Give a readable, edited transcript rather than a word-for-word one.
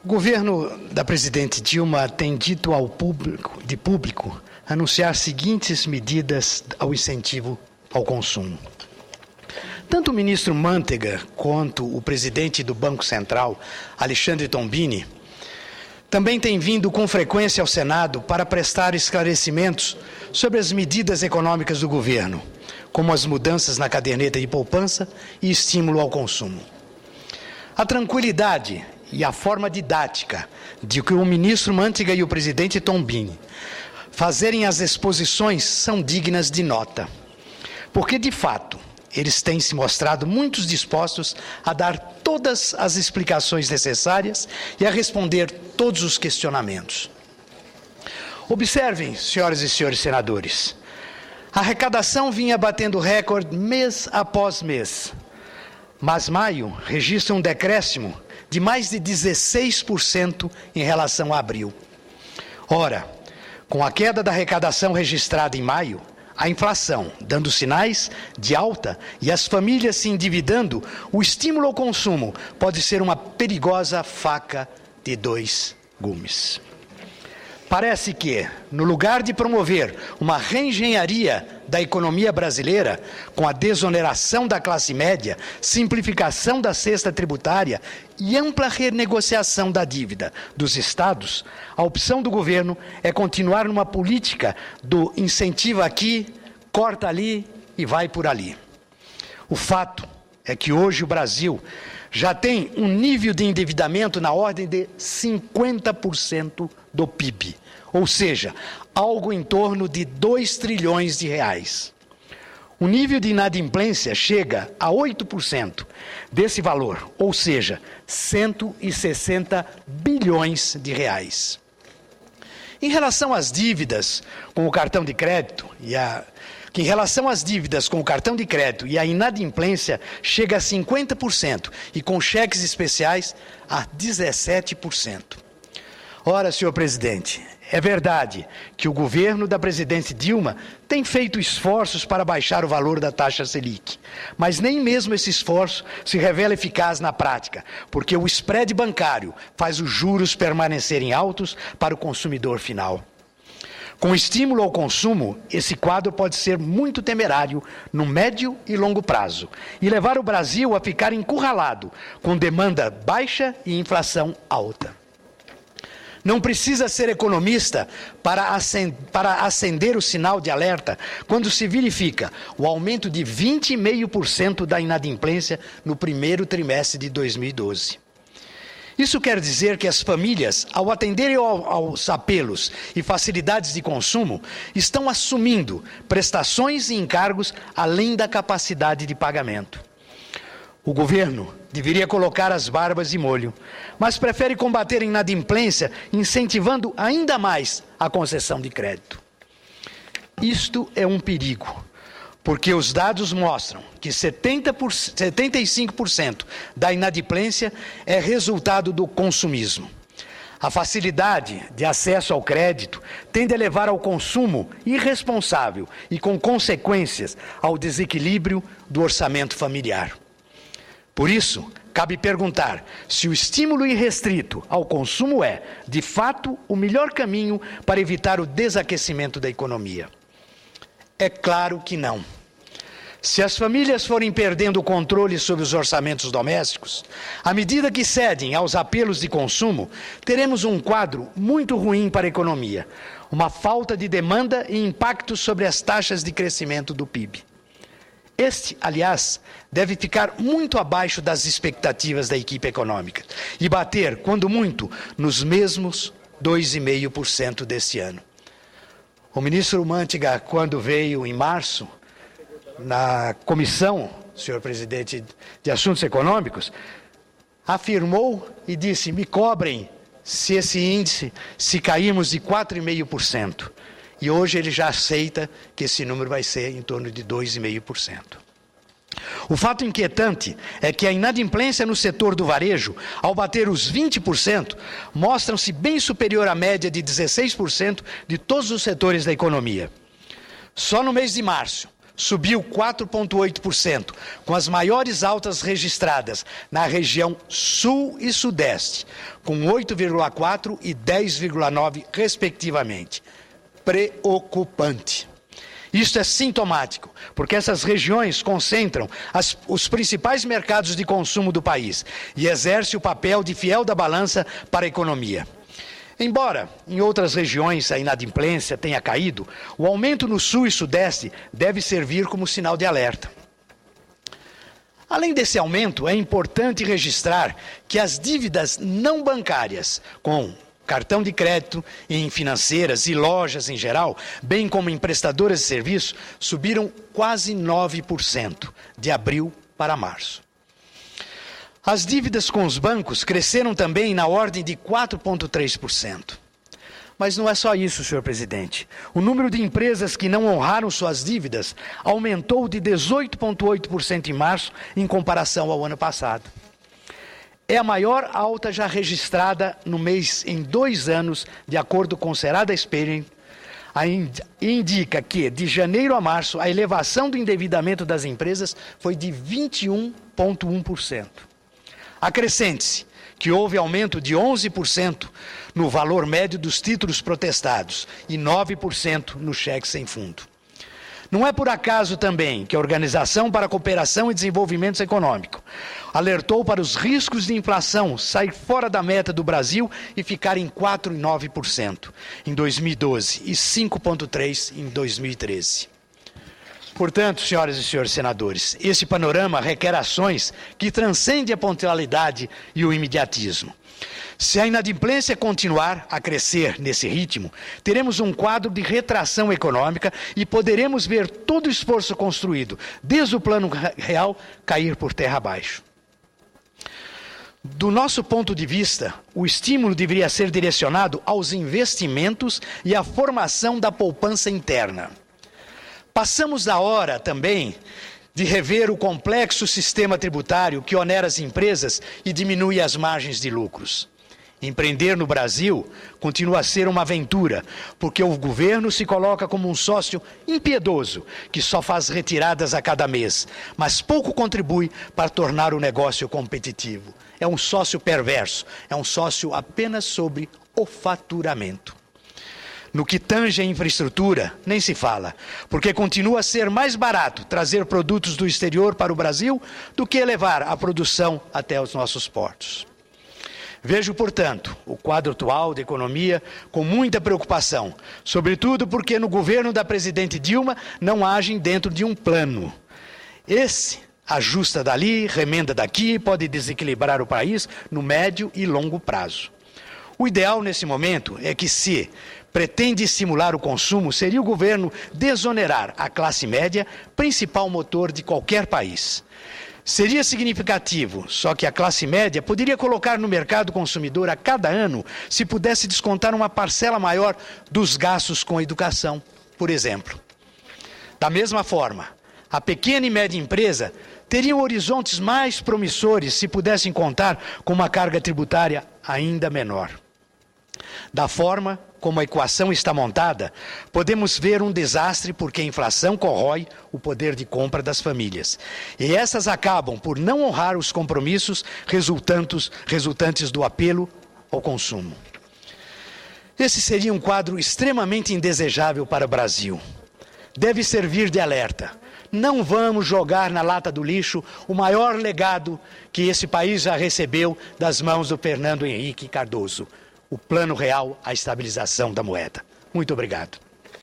O governo da presidente Dilma tem dito ao público anunciar seguintes medidas ao incentivo ao consumo. Tanto o ministro Mantega quanto o presidente do Banco Central, Alexandre Tombini, também têm vindo com frequência ao Senado para prestar esclarecimentos sobre as medidas econômicas do governo, como as mudanças na caderneta de poupança e estímulo ao consumo. A tranquilidade e a forma didática de que o ministro Mantega e o presidente Tombini fazerem as exposições são dignas de nota, porque, de fato, eles têm se mostrado muito dispostos a dar todas as explicações necessárias e a responder todos os questionamentos. Observem, senhoras e senhores senadores, a arrecadação vinha batendo recorde mês após mês, mas maio registra um decréscimo de mais de 16% em relação a abril. Ora, com a queda da arrecadação registrada em maio, a inflação dando sinais de alta e as famílias se endividando, o estímulo ao consumo pode ser uma perigosa faca de dois gumes. Parece que, no lugar de promover uma reengenharia da economia brasileira, com a desoneração da classe média, simplificação da cesta tributária e ampla renegociação da dívida dos estados, a opção do governo é continuar numa política do incentivo aqui, corta ali e vai por ali. O fato é que hoje o Brasil já tem um nível de endividamento na ordem de 50% do PIB, ou seja, algo em torno de 2 trilhões de reais. O nível de inadimplência chega a 8% desse valor, ou seja, 160 bilhões de reais. Em relação às dívidas com o cartão de crédito e a inadimplência chega a 50% e com cheques especiais a 17%. Ora, senhor presidente, é verdade que o governo da presidente Dilma tem feito esforços para baixar o valor da taxa Selic, mas nem mesmo esse esforço se revela eficaz na prática, porque o spread bancário faz os juros permanecerem altos para o consumidor final. Com estímulo ao consumo, esse quadro pode ser muito temerário no médio e longo prazo e levar o Brasil a ficar encurralado, com demanda baixa e inflação alta. Não precisa ser economista para acender o sinal de alerta quando se verifica o aumento de 20,5% da inadimplência no primeiro trimestre de 2012. Isso quer dizer que as famílias, ao atenderem aos apelos e facilidades de consumo, estão assumindo prestações e encargos além da capacidade de pagamento. O governo deveria colocar as barbas de molho, mas prefere combater a inadimplência, incentivando ainda mais a concessão de crédito. Isto é um perigo, porque os dados mostram que 75% da inadimplência é resultado do consumismo. A facilidade de acesso ao crédito tende a levar ao consumo irresponsável e, com consequências, ao desequilíbrio do orçamento familiar. Por isso, cabe perguntar se o estímulo irrestrito ao consumo é, de fato, o melhor caminho para evitar o desaquecimento da economia. É claro que não. Se as famílias forem perdendo o controle sobre os orçamentos domésticos, à medida que cedem aos apelos de consumo, teremos um quadro muito ruim para a economia, uma falta de demanda e impacto sobre as taxas de crescimento do PIB. Este, aliás, deve ficar muito abaixo das expectativas da equipe econômica e bater, quando muito, nos mesmos 2,5% deste ano. O ministro Mantega, quando veio em março, na comissão, senhor presidente, de Assuntos Econômicos, afirmou e disse: me cobrem se esse índice, se cairmos de 4,5%. E hoje ele já aceita que esse número vai ser em torno de 2,5%. O fato inquietante é que a inadimplência no setor do varejo, ao bater os 20%, mostram-se bem superior à média de 16% de todos os setores da economia. Só no mês de março, subiu 4,8%, com as maiores altas registradas na região Sul e Sudeste, com 8,4% e 10,9%, respectivamente. Preocupante. Isto é sintomático, porque essas regiões concentram os principais mercados de consumo do país e exercem o papel de fiel da balança para a economia. Embora em outras regiões a inadimplência tenha caído, o aumento no Sul e Sudeste deve servir como sinal de alerta. Além desse aumento, é importante registrar que as dívidas não bancárias, com cartão de crédito em financeiras e lojas em geral, bem como em prestadoras de serviço, subiram quase 9% de abril para março. As dívidas com os bancos cresceram também na ordem de 4,3%. Mas não é só isso, senhor presidente. O número de empresas que não honraram suas dívidas aumentou de 18,8% em março em comparação ao ano passado. É a maior alta já registrada no mês em 2 anos, de acordo com o Serasa Experian. Indica que, de janeiro a março, a elevação do endividamento das empresas foi de 21,1%. Acrescente-se que houve aumento de 11% no valor médio dos títulos protestados e 9% no cheque sem fundo. Não é por acaso também que a Organização para a Cooperação e Desenvolvimento Econômico alertou para os riscos de inflação sair fora da meta do Brasil e ficar em 4,9% em 2012 e 5,3% em 2013. Portanto, senhoras e senhores senadores, esse panorama requer ações que transcendem a pontualidade e o imediatismo. Se a inadimplência continuar a crescer nesse ritmo, teremos um quadro de retração econômica e poderemos ver todo o esforço construído, desde o plano real, cair por terra abaixo. Do nosso ponto de vista, o estímulo deveria ser direcionado aos investimentos e à formação da poupança interna. Passamos a hora também de rever o complexo sistema tributário que onera as empresas e diminui as margens de lucros. Empreender no Brasil continua a ser uma aventura, porque o governo se coloca como um sócio impiedoso, que só faz retiradas a cada mês, mas pouco contribui para tornar o negócio competitivo. É um sócio perverso, é um sócio apenas sobre o faturamento. No que tange a infraestrutura, nem se fala, porque continua a ser mais barato trazer produtos do exterior para o Brasil do que levar a produção até os nossos portos. Vejo, portanto, o quadro atual da economia com muita preocupação, sobretudo porque no governo da presidente Dilma não agem dentro de um plano. Esse ajusta dali, remenda daqui, pode desequilibrar o país no médio e longo prazo. O ideal nesse momento é que, se pretende estimular o consumo, seria o governo desonerar a classe média, principal motor de qualquer país. Seria significativo, só que a classe média poderia colocar no mercado consumidor a cada ano, se pudesse descontar uma parcela maior dos gastos com a educação, por exemplo. Da mesma forma, a pequena e média empresa teriam horizontes mais promissores se pudessem contar com uma carga tributária ainda menor. Da forma como a equação está montada, podemos ver um desastre porque a inflação corrói o poder de compra das famílias. E essas acabam por não honrar os compromissos resultantes do apelo ao consumo. Esse seria um quadro extremamente indesejável para o Brasil. Deve servir de alerta. Não vamos jogar na lata do lixo o maior legado que esse país já recebeu das mãos do Fernando Henrique Cardoso. O Plano Real à Estabilização da Moeda. Muito obrigado.